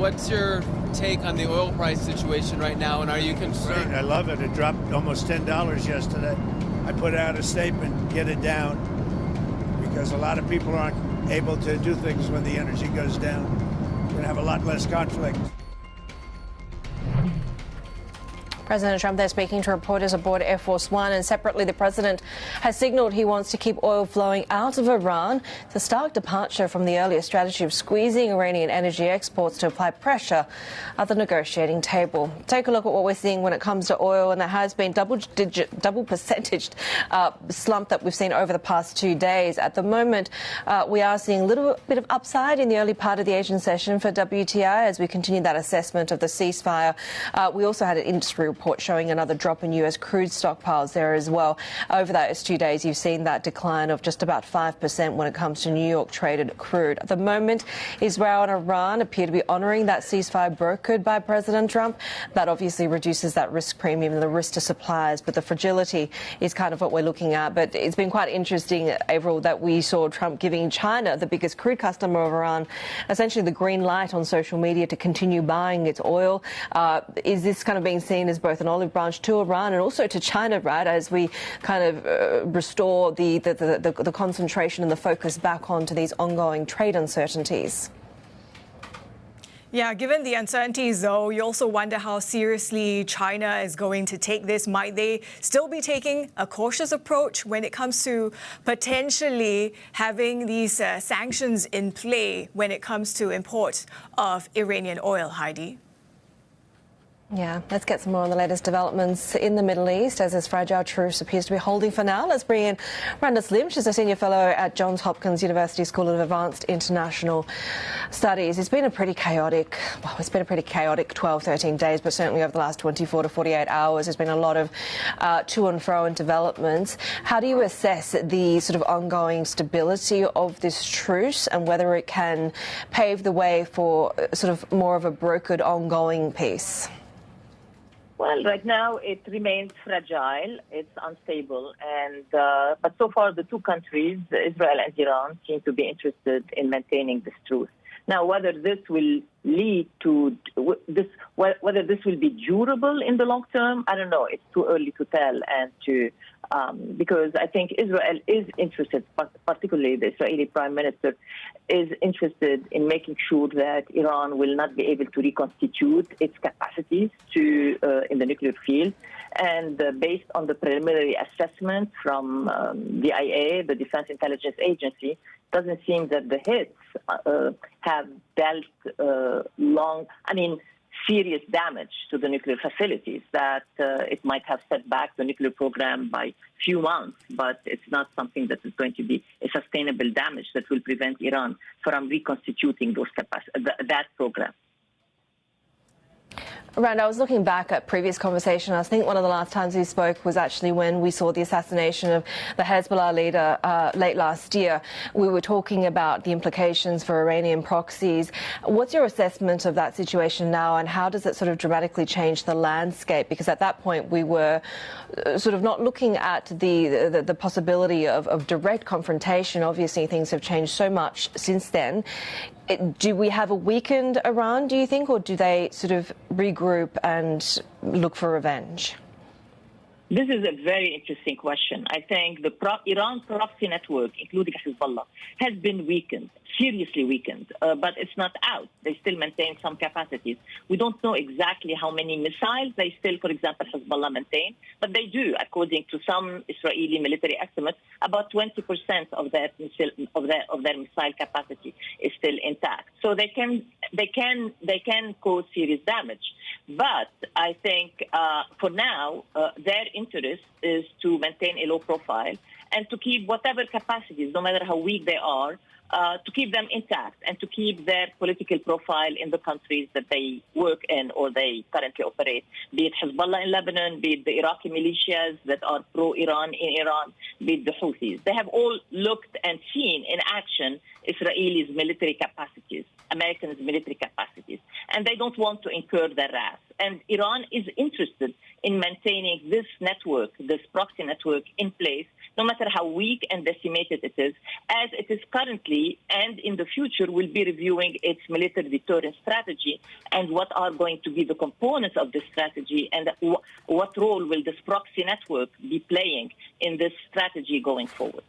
What's your take on the oil price situation right now, and are you concerned? Great. I love it. It dropped almost $10 yesterday. I put out a statement, get it down, because a lot of people aren't able to do things when the energy goes down. We're going to have a lot less conflict. President Trump there speaking to reporters aboard Air Force One, and separately the president has signalled he wants to keep oil flowing out of Iran. It's a stark departure from the earlier strategy of squeezing Iranian energy exports to apply pressure at the negotiating table. Take a look at what we're seeing when it comes to oil, and there has been double percentage slump that we've seen over the past 2 days. At the moment, we are seeing a little bit of upside in the early part of the Asian session for WTI as we continue that assessment of the ceasefire. We also had an industry report showing another drop in US crude stockpiles there as well. Over those 2 days, you've seen that decline of just about 5% when it comes to New York traded crude. At the moment, Israel and Iran appear to be honouring that ceasefire brokered by President Trump. That obviously reduces that risk premium and the risk to suppliers, but the fragility is kind of what we're looking at. But it's been quite interesting, Avril, that we saw Trump giving China, the biggest crude customer of Iran, essentially the green light on social media to continue buying its oil. Is this kind of being seen as both an olive branch to Iran and also to China, right, as we kind of restore the concentration and the focus back onto these ongoing trade uncertainties? Yeah, given the uncertainties, though, you also wonder how seriously China is going to take this. Might they still be taking a cautious approach when it comes to potentially having these sanctions in play when it comes to import of Iranian oil, Heidi? Yeah, let's get some more on the latest developments in the Middle East as this fragile truce appears to be holding for now. Let's bring in Randa Slim. She's a senior fellow at Johns Hopkins University School of Advanced International Studies. It's been a pretty chaotic 12, 13 days, but certainly over the last 24 to 48 hours, there's been a lot of to and fro and developments. How do you assess the sort of ongoing stability of this truce and whether it can pave the way for sort of more of a brokered ongoing peace? Well, right now it remains fragile, it's unstable, and but so far the two countries, Israel and Iran, seem to be interested in maintaining this truce. Now, whether this will lead to whether this will be durable in the long term, I don't know. It's too early to tell, and because I think Israel is interested, particularly the Israeli Prime Minister, is interested in making sure that Iran will not be able to reconstitute its capacities in the nuclear field. And based on the preliminary assessment from the DIA, the Defense Intelligence Agency, doesn't seem that the hits have dealt serious damage to the nuclear facilities, that it might have set back the nuclear program by few months, but it's not something that is going to be a sustainable damage that will prevent Iran from reconstituting that program. Randa, I was looking back at previous conversation. I think one of the last times we spoke was actually when we saw the assassination of the Hezbollah leader late last year. We were talking about the implications for Iranian proxies. What's your assessment of that situation now, and how does it sort of dramatically change the landscape? Because at that point we were sort of not looking at the possibility of direct confrontation. Obviously, things have changed so much since then. Do we have a weakened Iran, do you think, or do they sort of regroup and look for revenge? This is a very interesting question. I think the Iran proxy network, including Hezbollah, has been weakened, seriously weakened, but it's not out. They still maintain some capacities. We don't know exactly how many missiles they still, for example, Hezbollah maintain, but they do, according to some Israeli military estimates, about 20% of their missile capacity is still intact. So they can cause serious damage. But I think for now, their interest is to maintain a low profile and to keep whatever capacities, no matter how weak they are, to keep them intact and to keep their political profile in the countries that they work in or they currently operate, be it Hezbollah in Lebanon, be it the Iraqi militias that are pro-Iran in Iran, be it the Houthis. They have all looked and seen in action Israelis' military capacities, Americans' military capacities, and they don't want to incur their wrath. And Iran is interested in maintaining this network, this proxy network in place, no matter how weak and decimated it is, as it is currently, and in the future will be reviewing its military deterrence strategy and what are going to be the components of this strategy and what role will this proxy network be playing in this strategy going forward.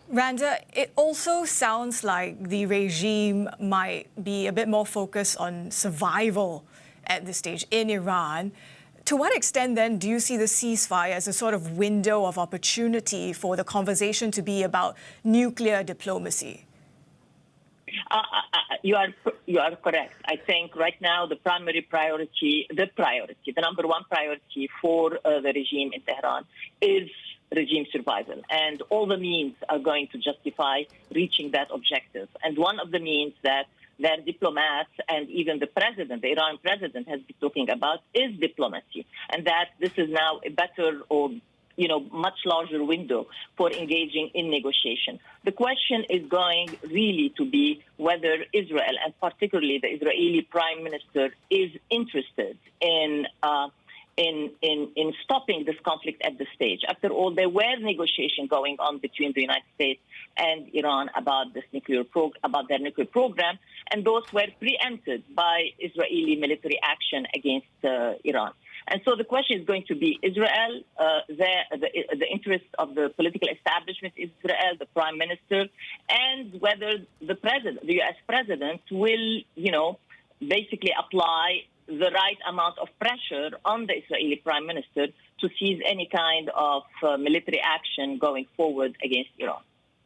Randa, it also sounds like the regime might be a bit more focused on survival at this stage in Iran. To what extent, then, do you see the ceasefire as a sort of window of opportunity for the conversation to be about nuclear diplomacy? You are correct. I think right now the primary priority, the number one priority for the regime in Tehran is regime survival. And all the means are going to justify reaching that objective. And one of the means that their diplomats and even the president, the Iran president, has been talking about is diplomacy. And that this is now a better or much larger window for engaging in negotiation. The question is going really to be whether Israel, and particularly the Israeli prime minister, is interested in stopping this conflict at this stage. After all, there were negotiations going on between the United States and Iran about this about their nuclear program, and those were preempted by Israeli military action against Iran. And so the question is going to be Israel, the interest of the political establishment, Israel, the prime minister, and whether the U.S. president will, basically apply the right amount of pressure on the Israeli prime minister to seize any kind of military action going forward against Iran.